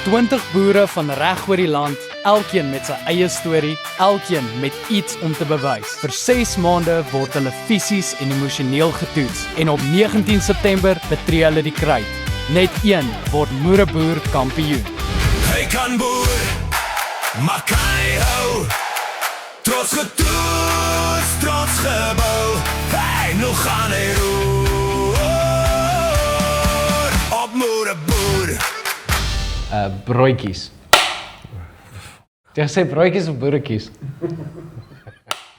20 boere van reg oor die land, elkeen met sy eie storie, elkeen met iets om te bewys. Vir 6 maande word hulle fisies en emosioneel getoets en op 19 September betree hulle die kruit. Net een word Moereboer kampioen. Hy kan boer, maar kan hy hou. Trots getoets, trots gebou. Hey, nou gaan hy roer op Moereboer. Broodjies. Jy sê broodjies of boeretjies?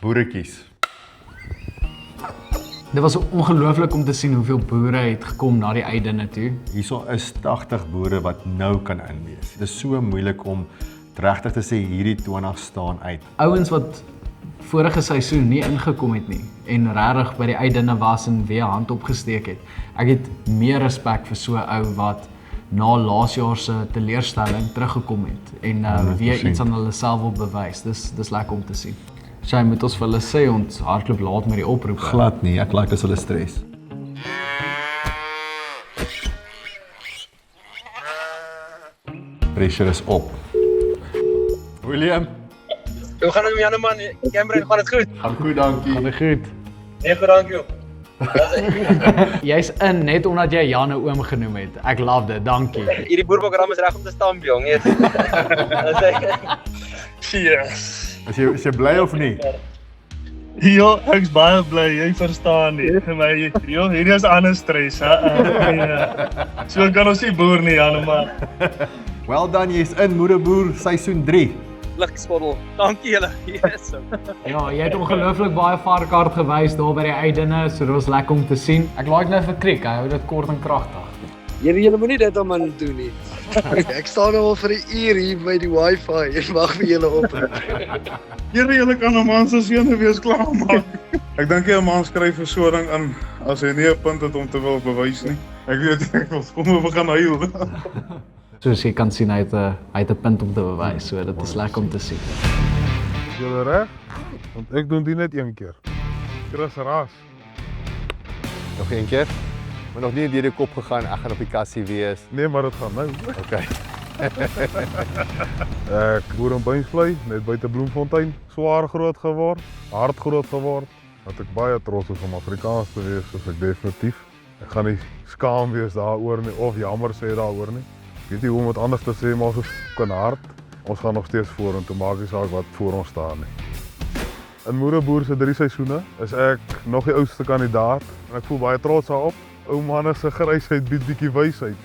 Boeretjies. Dit was ongelooflik om te sien hoeveel boere het gekom na die eidinne toe. Hierso is 80 boere wat nou kan inwees. Dit is so moeilik om regtig te sê hierdie 20 staan uit. Ouens wat vorige seisoen nie ingekom het nie en regtig by die eidinne was en weer hand opgesteek het. Ek het meer respek vir so 'n ou wat na laas jaar se teleurstelling teruggekom het en weer iets aan hulle self wil bewys. Dis lekker om te sien. Sy moet ons vir hulle sê ons hardloop laat met die oproepe. Glad nie, ek like as hulle stres. Pressure is op. William, Hoe gaan het met Janne man? Cameron, gaan het goed? gaan goed, dankie. Gaan dit goed? Nee, goed, dankie joh. Jy's in net omdat jy Jan 'n oom genoem het. Ek love dit, dankie. Hierdie boerprogram is reg om te stamp jong, weet. Yes. Is jy bly of nie? Ja, ek's baie bly, jy verstaan nie. Maar ja, hierdie is ander stres, hè. So kan ons nie boer nie, Janne man. Well done, jy's in Moereboer seisoen 3. Blikspottel. Dankie julle. Yes. Ja, jy het ongelooflik baie varkhard gewys daar by die eidinne, so dit was lekker om te sien. Ek like nou vir Kriek, hy hou dit kort en kragtig. Julle moenie dit aan man doen nie. Ek staan nou al vir 'n uur hier by die wifi en wag vir julle op. Julle kan 'n man se seun wees klaar maak. Ek dink 'n man skryf vir so 'n ding in as hy nie 'n punt het om te wil bewys nie. Ek weet ek wil kom begin huil. Soos jy kan sien, hy het 'n punt om te bewys, so dit is lekker om te sien. Is julle reg? Want ek doen dit net een keer. Chris Ras. Nog een keer? Maar nog nie deur die kop gegaan, ek gaan op die kassie wees. Nee, maar dit gaan nou. Okay. Ek boer in Beinsvlei, net buite Bloemfontein. Swaar groot geword, hard groot geword. Dat ek baie trots is om Afrikaans te wees, soos ek definitief. Ek gaan nie skaam wees daaroor nie of jammer sê daaroor nie. Ek weet nie hoe om dit anders te sê, maar ons is fucking hard. Ons gaan nog steeds vorentoe, maak nie saak wat voor ons staan nie. In Moereboer se 3 seisoene is ek nog die oudste kandidaat en ek voel baie trots daarop. Ou manne se grysheid bied bietjie wysheid.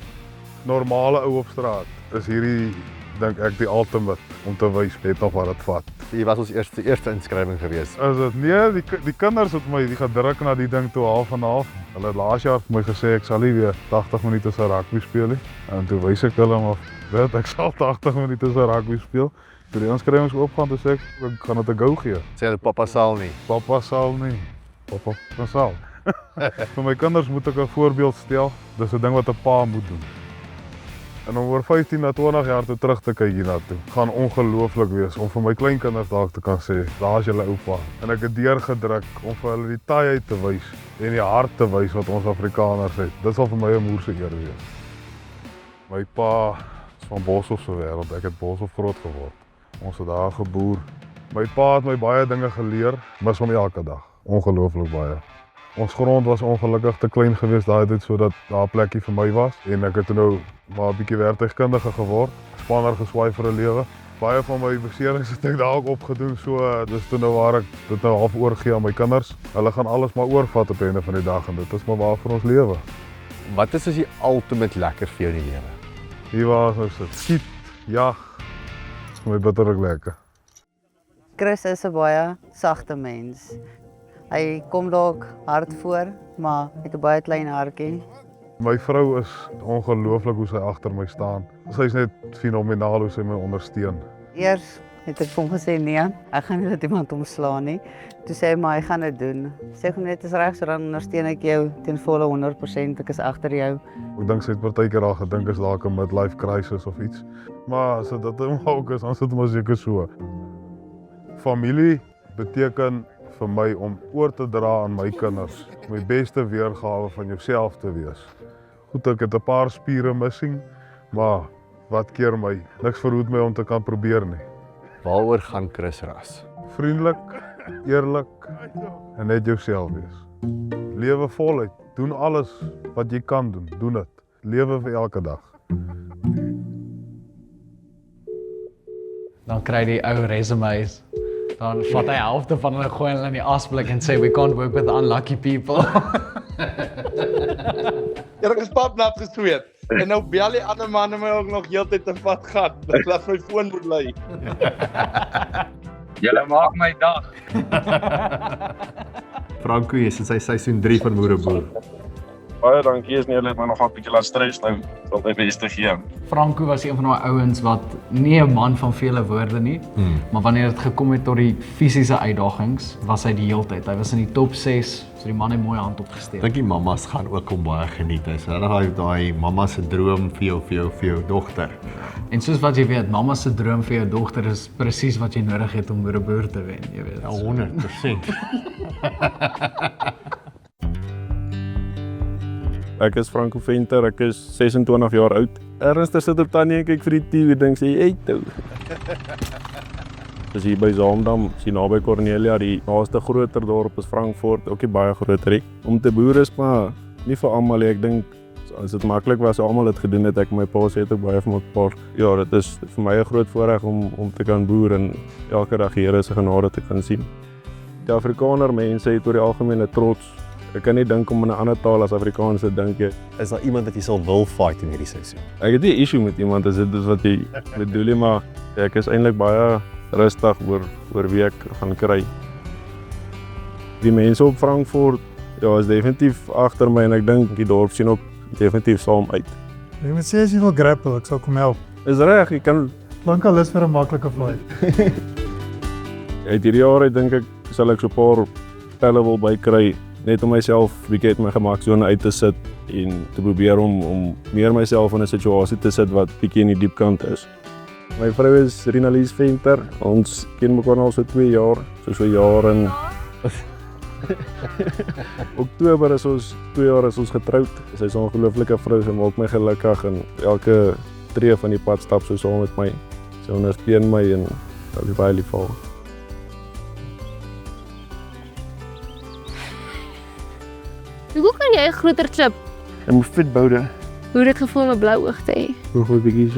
Normale ou op straat is hierdie, dink ek, die ultimate om te wys net nog wat dit vat. Jy was ons eerste inskrywing gewees. Is dit nee, die kinders het my die gedruk na die ding toe half en half. Hulle het laas jaar vir my gesê ek sal nie weer 80 minute se rugby speel nie. En toe wys ek hulle maar weet ek sal 80 minute se rugby speel. Toe die inskrywings oopgaan, toe sê ek gaan dit 'n go gee. Sê hulle pappa sal nie. Pappa sal nie. Pappa sal. Vir my kinders moet ek 'n voorbeeld stel. Dis 'n ding wat 'n pa moet doen. En om oor 15 na 20 jaar toe terug te kyk hiernatoe, gaan ongelooflik wees om vir my kleinkinders dalk te kan sê, daar's julle oupa. En ek het deurgedruk om vir hulle die taaiheid te wys en die hart te wys wat ons Afrikaners het. Dit sal vir my 'n moer se eer wees. My pa is van Boshoff se wêreld. Ek het Boshoff groot geword. Ons het daar geboer. My pa het my baie dinge geleer, mis hom elke dag. Ongelooflik baie. Ons grond was ongelukkig te klein geweest daai tyd sodat daar 'n plekkie vir my was en ek het nou maar 'n bietjie werktuigkundige geword, spanner geswaai vir 'n lewe. Baie van my beserings het ek daar ook opgedoen, so dis toe nou waar ek dit nou half oorgee aan my kinders. Hulle gaan alles maar oorvat op die einde van die dag en dit is maar waar vir ons lewe. Wat is die ultimate lekker vir jou in die lewe? Hier was ons sit skiet, jag. Dis vir my bitterlik lekker. Chris is 'n baie sagte mens. Hy kom dalk hard voor, maar hy het 'n baie klein hartjie. My vrou is ongelooflik hoe sy agter my staan. Sy's net fenomenaal hoe sy my ondersteun. Eers het ek vir hom gesê nee, ek gaan nie laat iemand omslaan nie. Toe sê hy maar hy gaan dit doen. Sê hom net is reg, so dan ondersteun ek jou ten volle 100%, ek is agter jou. Ek dink sy het partykeer al gedink is dalk 'n midlife crisis of iets. Maar as dit ook is, dan is dit maar seker so. Familie beteken vir my om oor te dra aan my kinders, my beste weergawe van jouself te wees. Goed, ek het 'n paar spiere missing, maar wat keer my? Niks verhoed my om te kan probeer nie. Waaroor gaan Chris Ras? Vriendelik, eerlik en net jouself wees. Lewe voluit, doen alles wat jy kan doen, doen dit. Lewe vir elke dag. Dan kry die ou resumes. Dan vat hy helfte van hulle gooi hulle in die asblik en sê we can't work with unlucky people. Ek is papnat gesweet. En nou bel die ander manne my ook nog heeltyd te vat gat. Ek laat my foon moet lê. Julle maak my dag. Franco is in sy seisoen 3 van Boereboer. Baie dankie, is nie net maar nog 'n bietjie laat stres nou om my bes te gee. Franco was een van daai ouens wat nie 'n man van vele woorde nie, maar wanneer dit gekom het tot die fisiese uitdagings, was hy die heeltyd. Hy was in die top 6, so die man het mooi hand opgesteek. Dink die mammas gaan ook om baie geniet. Hy's regtig daai mamma se droom vir jou dogter. En soos wat jy weet, mamma se droom vir jou dogter is presies wat jy nodig het om Boereboer te wen, jy weet. Ja, 100%. Ek is Franco Venter, ek is 26 jaar oud. Ernst sit op tannie en kyk vir die TV en dink sê, "Hey toe." Dis hier by Zaandam, hier naby Cornelia, die naaste groter dorp is Frankfurt, ook nie baie groter nie. Om te boer is maar nie vir almal nie. Ek dink as dit maklik was, almal dit gedoen het. Ek my pa sê dit ook baie vir my pa. Ja, dit is vir my 'n groot voorreg om te kan boer en elke dag die Here se genade te kan sien. Die Afrikaner mense het oor die algemeen trots. Ek kan nie dink om in 'n ander taal as Afrikaans te dink. Is daar iemand wat jy sal wil fight in hierdie seisoen? Ek het nie 'n issue met iemand as dit is wat jy bedoel nie, maar ek is eintlik baie rustig oor wie ek gaan kry. Die mense op Frankfurt, ja, is definitief agter my en ek dink die dorp sien ook definitief saam uit. Jy moet sê as jy wil grapple, ek sal kom help. Is reg, jy kan Lank al is vir 'n maklike fight. uit hierdie jaar uit dink ek sal ek so 'n paar pelle wil bykry net om myself bietjie uit my gemaksone uit te sit en te probeer om meer myself in 'n situasie te sit wat bietjie in die diep kant is. My vrou is Rinalies Venter. Ons ken mekaar al so 2 jaar, so jaar en Oktober is ons 2 jaar is ons getroud. Sy is 'n ongelooflike vrou, sy maak my gelukkig en elke tree van die pad stap sy saam met my. Sy ondersteun my en ek is baie lief vir haar. Hoe kan jy 'n groter klip? Ek moet fit boude. Hoe dit gevoel om 'n blou oog te hê? Nog 'n bietjie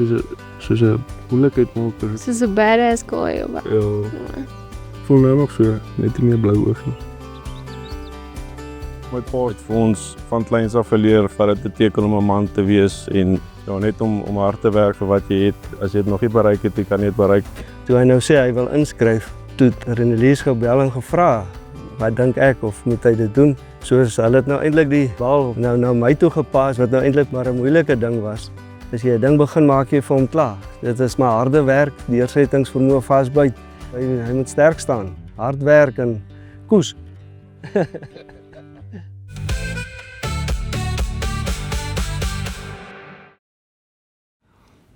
soos 'n moeilikheid maak. Soos 'n badass guy of wat? Ja. Voel nou nog so, net nie meer blou oog nie. My pa het vir ons van kleins af geleer wat dit beteken om 'n man te wees en ja, net om hard te werk vir wat jy het. As jy dit nog nie bereik het, jy kan dit bereik. Toe hy nou sê hy wil inskryf, toe het Renelies gebel en gevra, wat dink ek of moet hy dit doen? Soos hulle het nou eintlik die bal nou my toe gepas wat nou eintlik maar 'n moeilike ding was. As jy 'n ding begin maak jy vir hom klaar. Dit is maar harde werk, deursettingsvermoë vasbyt. Hy moet sterk staan, hard werk en koes.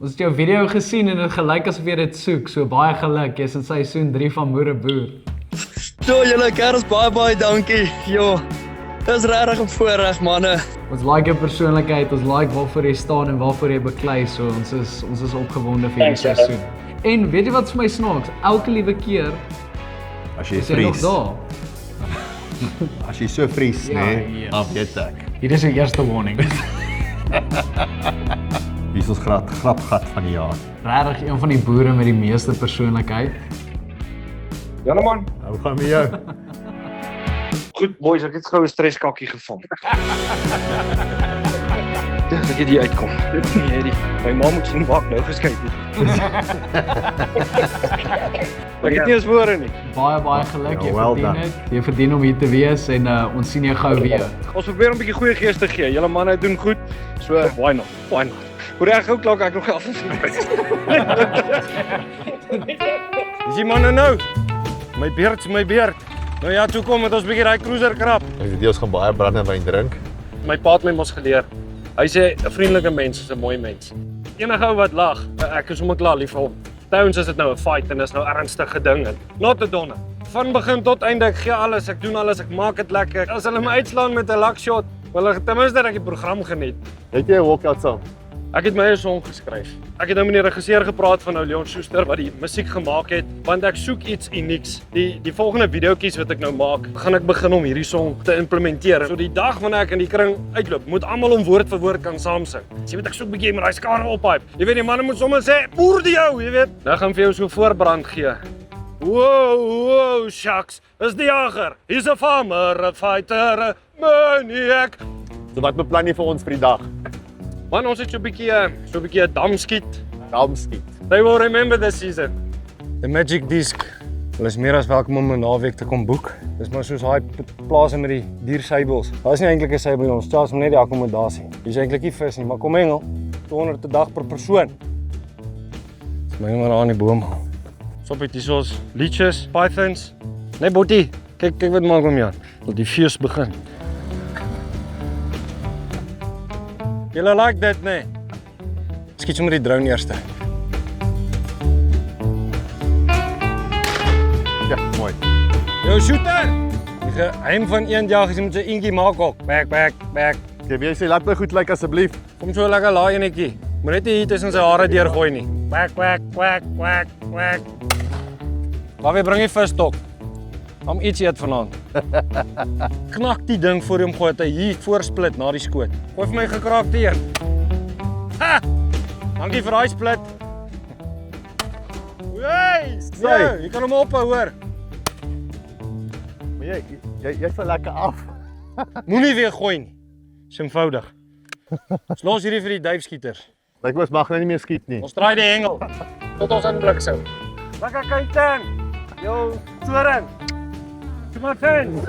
Ons het jou video gesien en dit gelyk asof jy dit soek. So baie geluk, jy's in seisoen 3 van Boereboer. So julle kerels baie dankie. Jo. Dis regtig 'n voorreg manne. Ons like jou persoonlikheid, ons like waarvoor jy staan en waarvoor jy beklei. So ons is opgewonde vir hierdie seisoen. En weet jy wat vir my snaaks? Elke liewe keer As jy is jy nog vries, daar. as jy so vries, Ja, nee, yes. dan weet ek. Hier is die eerste warning. Wie is ons grapgat van die jaar? Regtig een van die boere met die meeste persoonlikheid. Julle man. Hoe gaan met jou? Goed boys, ek het gou 'n streskakkie gevang. Ek het die uitkom. Nee, my ma moet sien wag nou geskei het. Ek het nie eens woorde nie. Baie geluk, Ja, jy well verdien done. dit. Jy verdien om hier te wees en ons sien jou gou weer. Ons probeer 'n bietjie goeie gees te gee. Julle manne doen goed. So why not? Why not? Hoe reg gou klaar ek nog af. Dis die manne nou. My beerd. Nou ja, toe kom met ons bietjie daai cruiser krap. Ek weet jy ons gaan baie brandewyn drink. My pa het my mos geleer. Hy sê 'n vriendelike mens is 'n mooi mens. Enige ou wat lag, ek is sommer klaar lief vir hom. Towns is dit nou 'n fight en is nou ernstige ding en not 'n donne. Van begin tot einde ek gee alles, ek doen alles, ek maak dit lekker. As hulle my uitslaan met 'n luck shot, wil ek ten minste dat ek die program geniet. Het jy 'n walkout saam? Ek het my eie song geskryf. Ek het nou met die regisseur gepraat van Leon Schuster wat die musiek gemaak het, want ek soek iets unieks. Die volgende videoetjies wat ek nou maak, gaan ek begin om hierdie song te implementeer. So die dag wanneer ek in die kring uitloop, moet almal hom woord vir woord kan saam sing. So jy weet ek soek 'n bietjie met daai skare ophype. Jy weet die manne moet sommer sê, "Boer die jou," jy weet. Nou gaan vir jou so voorbrand gee. Wow, shucks, is die jager. He's a farmer, a fighter, a maniac. So wat beplan jy vir ons vir die dag? Man, ons het so 'n bietjie 'n damskiet. Damskiet. They will remember this season. The Magic Disc. Hulle is meer as welkom om 'n naweek te kom boek. Dis maar soos daai plase met die dierseibels. Daar is nie eintlik 'n seibel nie, ons charge net die akkommodasie. Hier is eintlik nie vis nie, maar kom hengel. 200 'n dag per persoon. Dis my maar aan die boom. Soppie soos leeches, pythons. Nee, Boetie, kyk wat maak hom Jan. Tot die fees begin. Julle like dit, nee? Skiet sommer die drone eerste. Ja, mooi. Yo, shooter! Die geheim van eendjag is jy moet sy eentjie maak ook. Back. Okay, wie sê laat my goed lyk asseblief. Kom so lekker laai enetjie. Moet net hier tussen sy hare deurgooi nie. Quack. Waar weer bring jy visstok? Om iets eet vanaand. Knak die ding voor hom gooi dat hy hier voorsplit na die skoot. Gooi vir my gekraakte een. Ha! Dankie vir daai split. Hey! Jy kan hom ophou hoor. Maar jy val lekker af. Moenie weer gooi nie. Dis eenvoudig. Ons los hierdie vir die duifskieters. Lyk ons mag nou nie meer skiet nie. Ons draai die hengel. Tot ons inblik sou. Lekker kyk. Yo, Soren. Kom maar fan.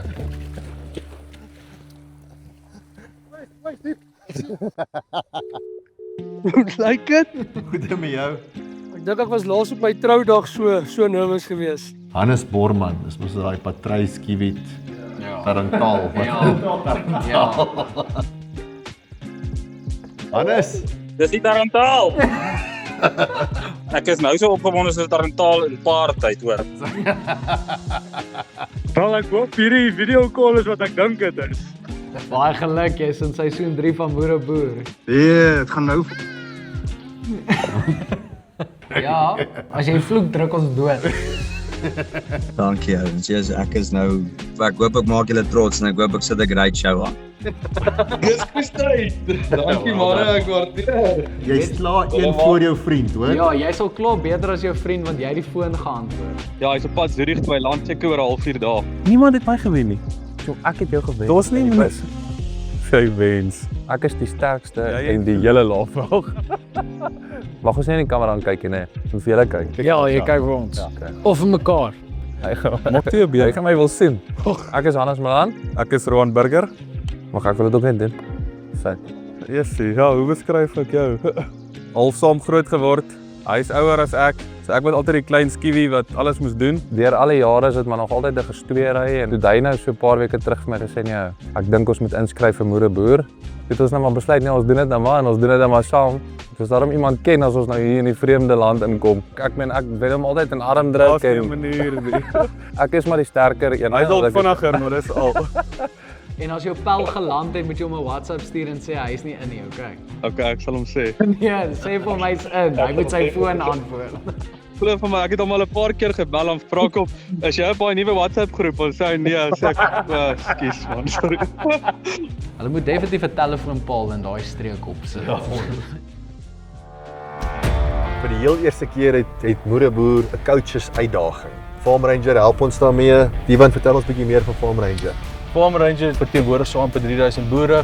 Lyk dit? Goed met jou. Ek dink ek was laas op my troudag so nervus geweest. Hannes Borman, dis mos daai Patrys Kiewit. Ja. Tarantaal. Ja. Hannes, dis die tarantaal. Ek is nou so opgewonde soos 'n tarantaal in paartyd, hoor. Wel, ek hoop hierdie video call is wat ek dink dit is. Baie geluk, jy's in seisoen 3 van Boere Boer. Nee, dit gaan nou. Ja, as jy vloek druk ons dood. Dankie ouens. Yes, ek is nou ek hoop ek maak julle trots en ek hoop ek sit 'n great show aan. Dis gestryd. Dankie maar, ek waardeer. Jy's klaar een voor jou vriend, hoor? Ja, jy sal klaar beter as jou vriend want jy het die foon geantwoord. Ja, hy's op pad Zurich toe hy land check oor 'n halfuur dae. Niemand het my gewen nie. So ek het jou gewen. Daar's nie mis. Jy wens. Ek is die sterkste En die hele laafveld. Mag ons net in die kamera kyk en hoe vir julle kyk. Ja, jy kyk vir ons. Ja, okay. Of vir mekaar. Maak toe beter. Jy gaan my wil sien. Ek is Hannes Malan. Ek is Roan Burger. Mag ek wil dit ook net doen? Fyn. Jessie, ja, hoe beskryf ek jou? Half saam groot geword. Hy's ouer as ek. So ek was altyd die klein skiewie wat alles moes doen. Deur alle jare is dit maar nog altyd 'n gestweery en toe hy nou so 'n paar weke terug vir my gesê nee, ek dink ons moet inskryf vir Boere Boer. Het ons nou maar besluit nee, ons doen dit nou maar en ons doen dit nou maar saam. Dis daarom iemand ken as ons nou hier in die vreemde land inkom. Ek meen ek wil hom altyd in arm druk en manier. ek is maar die sterker een. Hy's al vinniger, maar dis al. En as jou pel geland het, moet jy hom 'n WhatsApp stuur en sê hy's nie in nie, okay? Okay, ek sal hom sê. Nee, sê vir hom hy's in. Hy moet sy foon antwoord. Glo vir my, ek het hom al 'n paar keer gebel en vra op, is jy op daai nuwe WhatsApp groep? Ons sê nee, sê ek, skus man, sorry. Hulle moet definitief 'n telefoonpaal in daai streek opsit. Ja. Vir die heel eerste keer het Boere Boer 'n coaches uitdaging. Farm Ranger help ons daarmee. Ivan, vertel ons bietjie meer van Farm Ranger. Farm Ranger verteenwoordig so amper 3000 boere.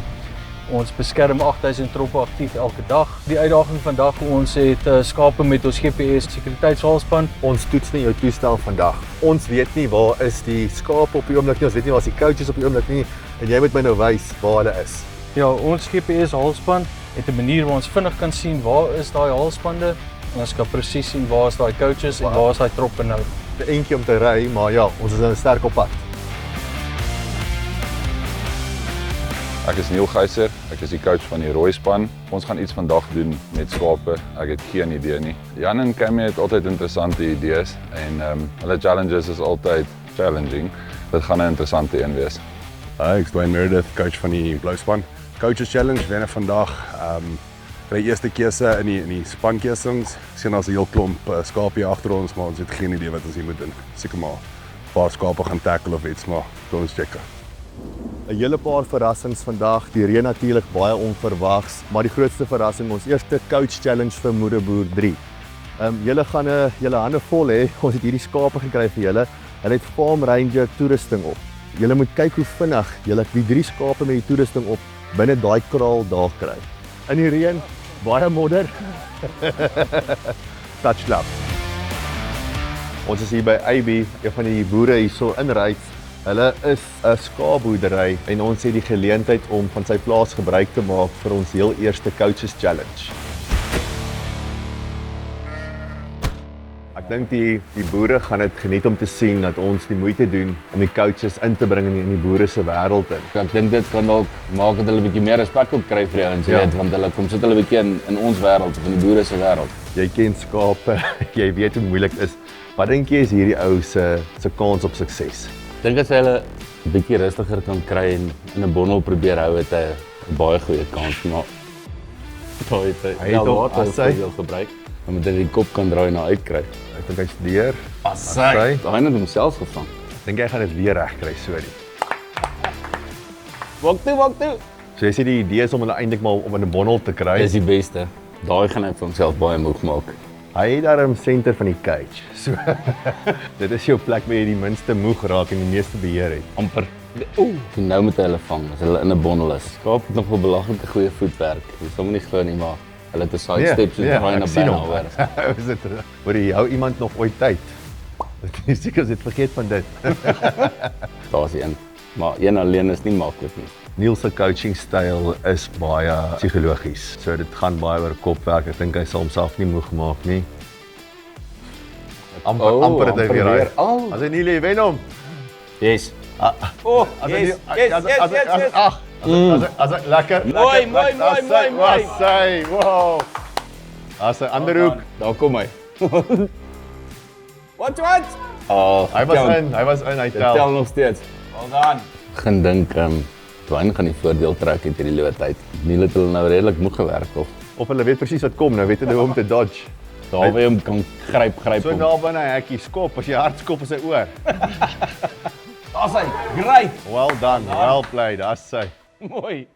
Ons beskerm 8000 troppe aktief elke dag. Die uitdaging vandag, ons het skape met ons GPS sekuriteitshalsband. Ons toets nie jou toestel vandag. Ons weet nie waar is die skape op die oomblik nie. Ons weet nie waar is die coaches op die oomblik nie. En jy moet my nou wys waar hulle is. Ja, ons GPS halsband het 'n manier waar ons vinnig kan sien waar is daai halsbande en ons kan presies sien waar is daai coaches en waar is daai troppe nou. 'n Eentjie om te ry, maar ja, ons is nou sterk op pad. Ek is Neil Geyser, ek is die coach van die rooi span. Ons gaan iets vandag doen met skape. Ek het geen idee nie. Jan en Cammy het altyd interessante idees en hulle challenges is altyd challenging. Dit gaan 'n interessante een wees. Ek is Dwayne Meredith, coach van die blou span. Coaches Challenge wen vandag Kry eerste keuse in die spankesings. Sien as 'n heel klomp skapie agter ons, maar ons het geen idee wat ons hier moet doen. Seker maar 'n paar skape gaan tackle of iets, maar ons check. 'n Hele paar verrassings vandag. Die reën natuurlik baie onverwags, maar die grootste verrassing, ons eerste coach challenge vir Moederboer 3. Julle gaan julle hande vol hê. Ons het hierdie skape gekry vir julle. Hulle het Farm Ranger toerusting op. Julle moet kyk hoe vinnig julle die 3 skape met die toerusting op binne daai kraal daar kry. In die reën, baie modder. Touch love. Ons is hier by AB, een van die boere hierso in Ryds. Hulle is 'n skaapboerdery en ons het die geleentheid om van sy plaas gebruik te maak vir ons heel eerste coaches challenge. Ek dink die boere gaan dit geniet om te sien dat ons die moeite doen om die coaches in te bring in die boere se wêreld in. Ek dink dit kan ook maak dat hulle 'n bietjie meer respek op kry vir die ouens, weet, want hulle kom sit hulle 'n bietjie in ons wêreld, of in die boere se wêreld. Jy ken skape, jy weet hoe moeilik dit is. Wat dink jy is hierdie ou se kans op sukses? Ek dink as hulle 'n bietjie rustiger kan kry en in 'n bondel probeer hou, het hy 'n baie goeie kans, maar hy het al gebruik. Dan moet hy die kop kan draai na uitkry. Ek dink hy's deur. Hy het homself gevang. Dink jy gaan dit weer regkry, sorry. Wag toe. So jy sê die idee is om hulle eintlik maar om in 'n bondel te kry. Dis die beste. Daai gaan hy vir homself baie moeg maak. Hy het daar 'n senter van die cage. So dit is jou plek waar jy die minste moeg raak en die meeste beheer het. Amper. Nou moet hy hulle vang as hulle in 'n bondel is. Skaap het nog wel belangrike goeie voetwerk. Jy sal my nie glo nie, maar hulle het 'n side step so draai na binne hoor. Is dit? Hoor jy hou iemand nog ooit tyd? Ek is seker as dit vergeet van dit. Daar's een. Maar een alleen is nie maklik nie. Niels se coaching styl is baie psigologies. So dit gaan baie oor kopwerk. Ek dink hy sal homself nie moeg maak nie. Amper het hy weer. As hy nie lê wen hom. Yes. As ek lekker. Mooi. Wow. As 'n ander hoek. Daar kom hy. Wat? Hy was in, hy tel. Tel nog steeds. Well done. Gaan dink Dwayne gaan die voordeel trek uit hierdie looptyd. Nie dat hulle nou redelik moeg gewerk of hulle weet presies wat kom, nou weet hulle hoe om te dodge. Daar waar jy hom kan gryp. So naby hy hekkie skop, as jy hard skop is hy oor. Daar's hy. Great. Well done. Well played. Daar's hy. Mooi.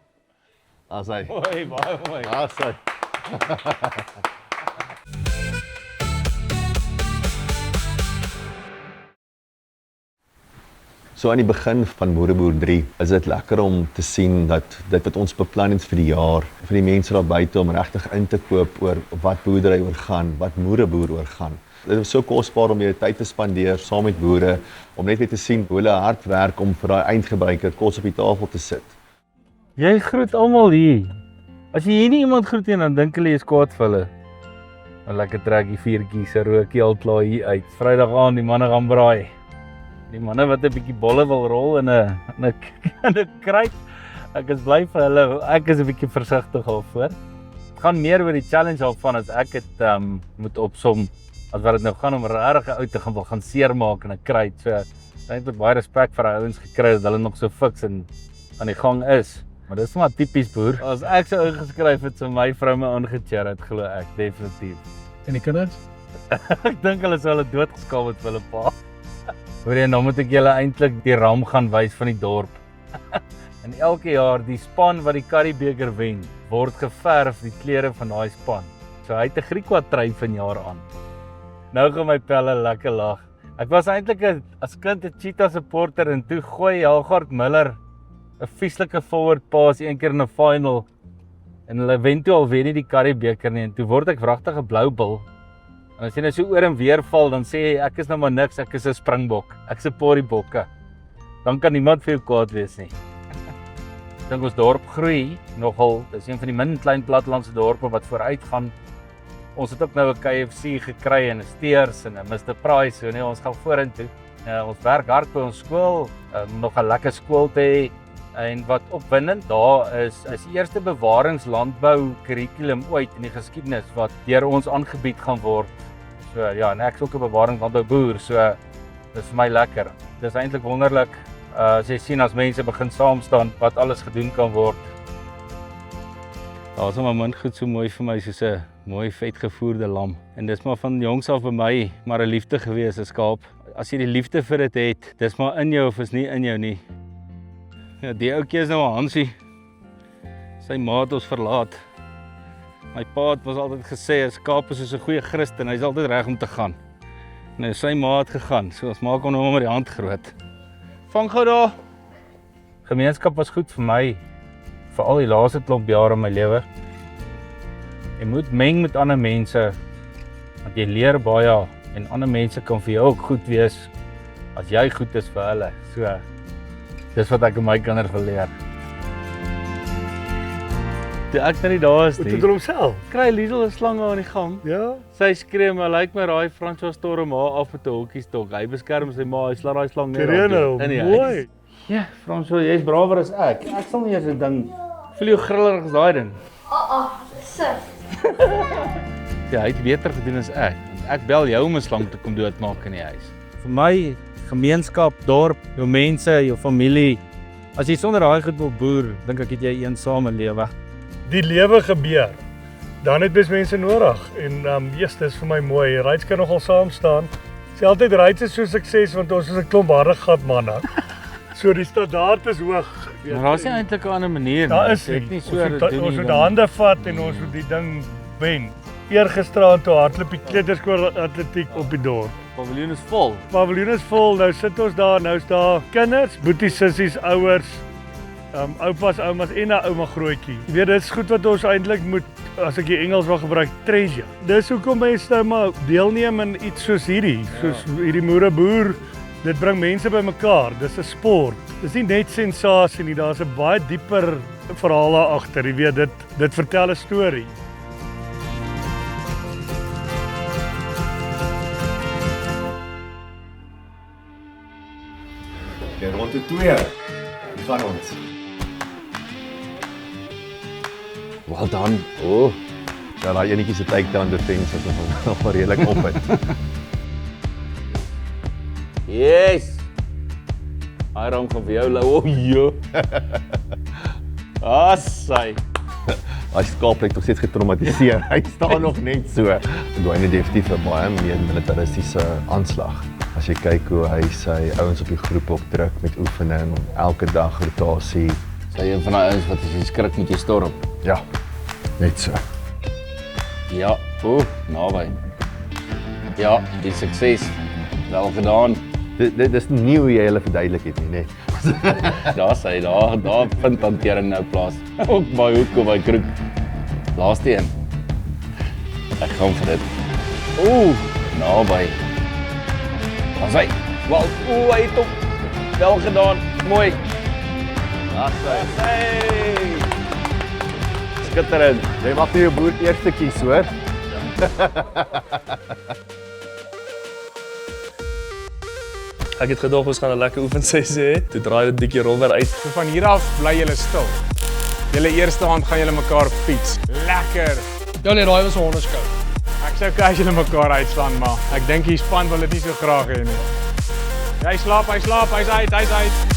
Daar's hy. Mooi, baie mooi. Daar's hy. So aan die begin van Moederboer 3 is dit lekker om te sien dat dit wat ons beplan het vir die jaar, vir die mense daar buite om regtig in te koop oor wat boerdery oor gaan, wat Moederboer oor gaan. Dit is so kosbaar om weer tyd te spandeer saam met boere, om net weer te sien hoe hulle hard werk om vir daai eindgebruiker kos op die tafel te sit. Jy groet almal hier. As jy hier nie iemand groet nie, dan dink hulle jy is kwaad vir hulle. 'n Lekker trekkie vuurtjies, 'n rookie al klaar hier uit. Vrydag aan, die manne gaan braai. Die manne wat 'n bietjie bolle wil rol in 'n kruit. Ek is bly vir hulle. Ek is 'n bietjie versigtig daarvoor. Dit gaan meer oor die challenge daarvan as ek dit moet opsom as wat dit nou gaan om regtig ou te gaan seermaak in 'n kruit. So ek het baie respek vir die ouens gekry dat hulle nog so fiks en aan die gang is. Maar dis maar tipies boer. As ek so ingeskryf het, so my vrou my aangecheer het, glo ek definitief. En die kinders? Ek dink hulle sou hulle doodgeskaal het vir hulle pa. Hoor jy, nou moet ek julle eintlik die ram gaan wys van die dorp. En elke jaar die span wat die Curriebeeker wen, word geverf die klere van daai span. So hy het 'n Griekwa-trui vanjaar aan. Nou gaan my pelle lekker lag. Ek was eintlik as kind 'n Cheetah supporter en toe gooi Helgard Miller 'n vieslike forward pass een keer in 'n final. En hulle wen toe alweer nie die Curriebeeker nie en toe word ek wragtig 'n blou bil. En as jy nou so oor en weer val, dan sê jy ek is nou maar niks, ek is 'n springbok. Ek support die bokke. Dan kan niemand vir jou kwaad wees nie. Ek dink ons dorp groei nogal. Dis een van die min klein plattelandse dorpe wat vooruit gaan. Ons het ook nou 'n KFC gekry en 'n Steers en 'n Mr Price, so nee, ons gaan vorentoe. Ons werk hard by ons skool, nog 'n lekker skool te hê. En wat opwindend daar is die eerste bewaringslandbou kurrikulum ooit in die geskiedenis wat deur ons aangebied gaan word. So ja, en ek is ook 'n bewaringslandbou boer, so dis vir my lekker. Dis eintlik wonderlik as jy sien as mense begin saam staan wat alles gedoen kan word. Daar is my mind goed so mooi vir my soos 'n mooi vetgevoerde lam. En dis maar van jongs af by my maar 'n liefde gewees, 'n skaap. As jy die liefde vir dit het, dis maar in jou of is nie in jou nie. Ja, die ouetjie is nou 'n Hansie. Sy ma het ons verlaat. My pa het was altyd gesê 'n skaap is soos 'n goeie Christen, hy's altyd reg om te gaan. Nou sy ma het gegaan, so ons maak hom nou maar die hand groot. Vang gou daar. Gemeenskap was goed vir my, veral die laaste klomp jare in my lewe. Jy moet meng met ander mense, want jy leer baie en ander mense kan vir jou ook goed wees as jy goed is vir hulle. So, dis wat ek aan my kinders wil leer. Toe ek nou nie daar is nie. Wat doen homself? Kry Liesel 'n slang aan die gang. Ja. Sy skree maar lyk my daai François Storm ma af met 'n hokkiestok. Hy beskerm sy ma, hy slaat daai slang neer. Mooi. Ja, François, jy's brawer as ek. Ek sal nie eers 'n ding. Voel jou grillerig as daai ding. Sit. Ja, hy het beter gedoen as ek. Want ek bel jou om 'n slang te kom doodmaak in die huis. Vir my, gemeenskap, dorp, jou mense, jou familie. As jy sonder daai goed wil boer, dink ek het jy 'n eensame lewe. Die lewe gebeur. Dan het mens mense nodig en yes, dis vir my mooi. Ryds kan nogal saam staan. Sê altyd Ryds is so sukses want ons is 'n klomp harde gat manne. So die standaard is hoog. Maar daar's nie eintlik 'n ander manier nie. Daar is nie. Ons moet hande vat en ons moet die ding wen. Eergisteraand toe hardloop die kleuterskool atletiek op die dorp. Paviljoen is vol. Paviljoen is vol. Nou sit ons daar, nou's daar kinders, boeties, sissies, ouers, oupas, oumas en 'n ouma grootjie. Jy weet, dit is goed wat ons eintlik moet, as ek die Engels wil gebruik, treasure. Dis hoekom mense nou maar deelneem in iets soos hierdie, soos hierdie moereboer. Dit bring mense bymekaar. Dis 'n sport. Dis nie net sensasie nie, daar's 'n baie dieper verhaal daar agter. Jy weet, dit vertel 'n storie. Okay, ronde 2. Wie gaan ons? Wel dan. Ja, daai enetjie se takedown defense is nog redelik op het. Yes! Hy ram gaan vir jou lou. Jo. Assai. Hy skaap het nog steeds getraumatiseer. Hy staan nog net so. Dwayne definitief 'n baie meer militaristiese aanslag. As jy kyk hoe hy sy ouens op die groep ook druk met oefening, elke dag rotasie. Sy een van daai ouens wat as jy skrik met jy storm. Ja. Net so. Ja, naby. Ja, die sukses. Wel gedaan. Dis nie hoe jy hulle verduidelik het nie, net. Daar sê daar vind hantering nou plaas. Ook by hoek of by kroeg. Laaste een. Ek gaan vir dit. Naby. As hy. Wel, hy het op. Wel gedaan. Mooi. Daar sê. Hey. Skitterend. Jy mag nie jou boer eerste kies, hoor. Ek het gedog ons gaan 'n lekker oefensessie hê. Toe draai dit bietjie rowwer uit. So van hier af bly julle stil. Julle eerste hand gaan julle mekaar fiets. Lekker. Ja nee, daai was 'n hondeskou. Ek sou kyk as julle mekaar uitslaan, maar ek dink die span wil dit nie so graag hê nie. Hy slaap, hy's uit.